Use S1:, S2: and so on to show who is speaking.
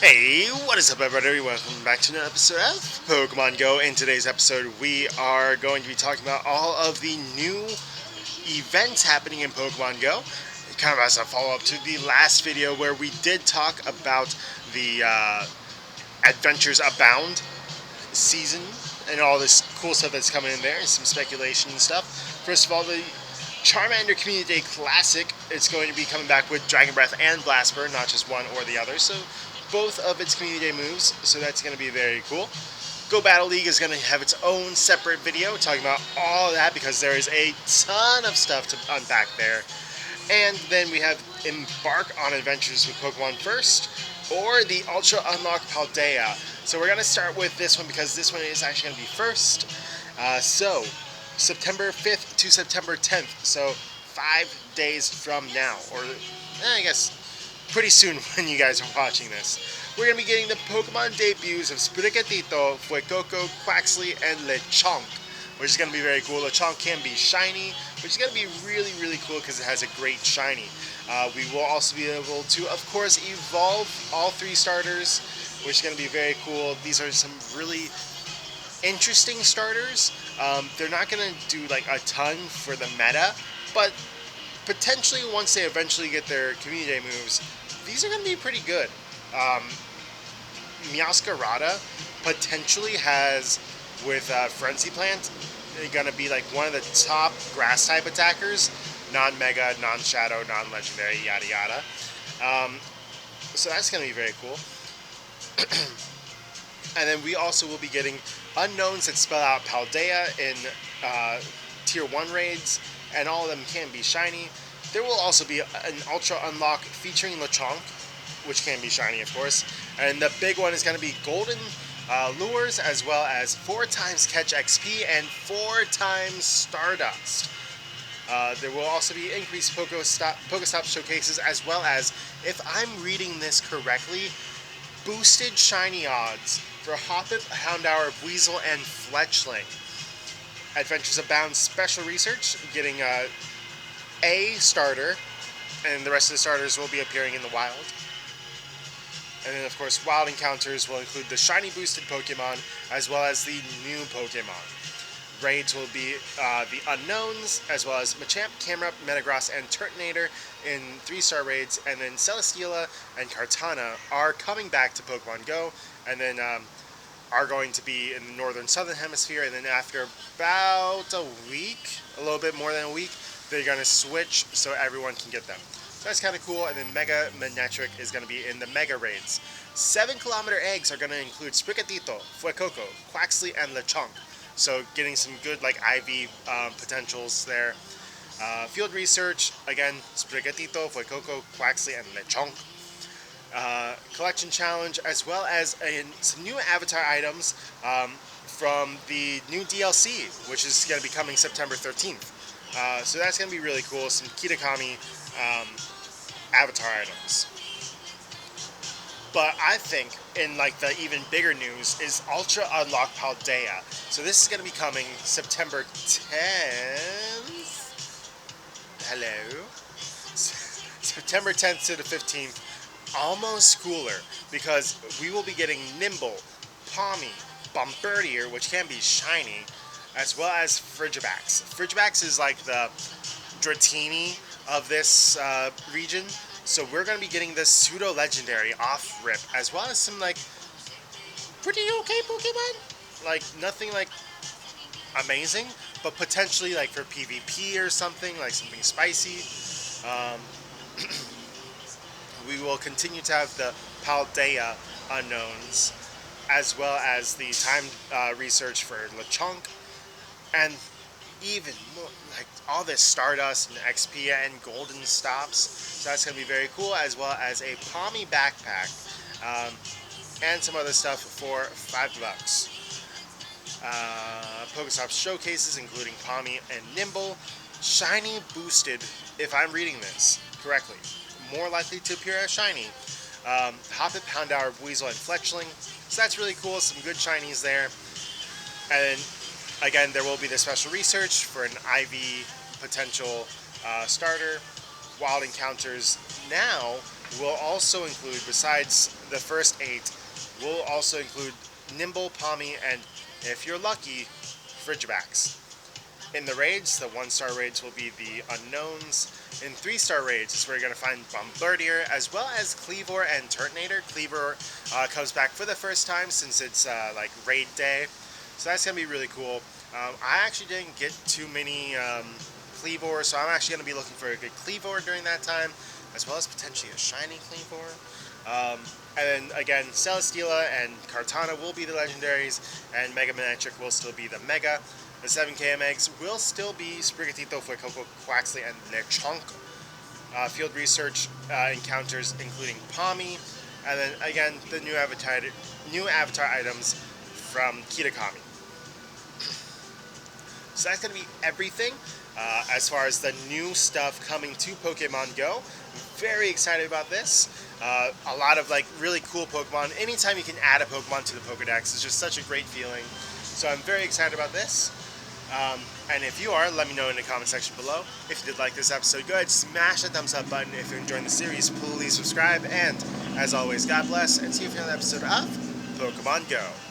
S1: Hey, what is up everybody? Welcome back to another episode of Pokemon Go. In today's episode, we are going to be talking about all of the new events happening in Pokemon Go. Kind of as a follow-up to the last video where we did talk about the Adventures Abound season and all this cool stuff that's coming in there, and some speculation and stuff. First of all, the Charmander Community Day Classic is going to be coming back with Dragon Breath and Blast Burn, not just one or the other. So both of its Community Day moves, so that's going to be very cool. Go Battle League is going to have its own separate video talking about all of that because there is a ton of stuff to unpack there. And then we have Embark on Adventures with Pokemon First, or the Ultra Unlock Paldea. So we're going to start with this one because this one is actually going to be first. So September 5th to September 10th, so 5 days from now, or I guess pretty soon when you guys are watching this. We're going to be getting the Pokemon debuts of Sprigatito, Fuecoco, Quaxly, and Lechonk, which is going to be very cool. Lechonk can be shiny, which is going to be really, really cool because it has a great shiny. We will also be able to, of course, evolve all three starters, which is going to be very cool. These are some really interesting starters. They're not going to do like a ton for the meta, but potentially once they eventually get their Community Day moves, these are going to be pretty good. Meowscarada potentially has, with Frenzy Plant, going to be like one of the top grass type attackers, non-mega, non-shadow, non-legendary, yada yada. So that's going to be very cool. And then we also will be getting unknowns that spell out Paldea in Tier 1 raids, and all of them can be shiny. There will also be an Ultra Unlock featuring Lechonk, which can be shiny, of course. And the big one is going to be Golden Lures, as well as 4 times Catch XP and 4 times Stardust. There will also be increased Pokestop showcases, as well as, if I'm reading this correctly, boosted shiny odds for Hoppip, Houndour, Weasel, and Fletchling. Adventures Abound special research, getting a starter, and the rest of the starters will be appearing in the wild. And then, of course, wild encounters will include the shiny boosted Pokemon, as well as the new Pokemon. Raids will be the unknowns, as well as Machamp, Camerupt, Metagross, and Turtonator in 3-star raids, and then Celesteela and Kartana are coming back to Pokemon Go, and then are going to be in the northern southern hemisphere, and then after about a week, a little bit more than a week, they're going to switch so everyone can get them. So that's kind of cool. And then Mega Manectric is going to be in the Mega Raids. 7-kilometer eggs are going to include Sprigatito, Fuecoco, Quaxly, and Lechonk. So getting some good like IV potentials there. Field research, again, Sprigatito, Fuecoco, Quaxly, and Lechonk. Collection challenge, as well as some new avatar items from the new DLC, which is going to be coming September 13th. So that's going to be really cool. Some Kitakami avatar items. But I think in like the even bigger news is Ultra Unlock Paldea. So this is going to be coming September 10th. Hello. September 10th to the 15th. Almost cooler because we will be getting Nimble, Palmy, Bombardier, which can be shiny, as well as Frigibax. Frigibax is like the Dratini of this region, so we're going to be getting this pseudo-legendary off-rip, as well as some like pretty okay Pokemon. Like nothing like amazing, but potentially like for PvP or something, like something spicy. We will continue to have the Paldea unknowns, as well as the time research for Lechonk, and even more, like all this Stardust and XP and Golden Stops. So that's going to be very cool, as well as a Palmy backpack, and some other stuff for $5. Pokestop showcases, including Palmy and Nimble. Shiny boosted, if I'm reading this correctly. More likely to appear as shiny. Hoppip, Houndour, Weasel, and Fletchling. So that's really cool. Some good shinies there. And again, there will be the special research for an IV potential starter. Wild encounters now will also include, besides the first 8, will also include Nimble, Palmy, and, if you're lucky, Frigibacks. In the raids, the 1-star raids will be the Unknowns. In 3-star raids is where you're going to find Bombardier, as well as Cleavor and Turtonator. Cleavor comes back for the first time since it's like raid day, so that's going to be really cool. I actually didn't get too many Cleavor, so I'm actually going to be looking for a good Cleavor during that time, as well as potentially a shiny Cleavor. And then again, Celesteela and Kartana will be the legendaries, and Mega Manectric will still be the Mega. The 7KM eggs will still be Sprigatito, Fuecoco, Quaxley, and Lechonk. Field research encounters including Palmy, and then again the new avatar items from Kitakami. So that's going to be everything as far as the new stuff coming to Pokemon Go. Very excited about this. A lot of like really cool Pokemon. Anytime you can add a Pokemon to the Pokedex is just such a great feeling. So I'm very excited about this. And if you are, let me know in the comment section below. If you did like this episode, go ahead, smash that thumbs up button. If you're enjoying the series, please subscribe. And as always, God bless, and see you for another episode of Pokemon Go.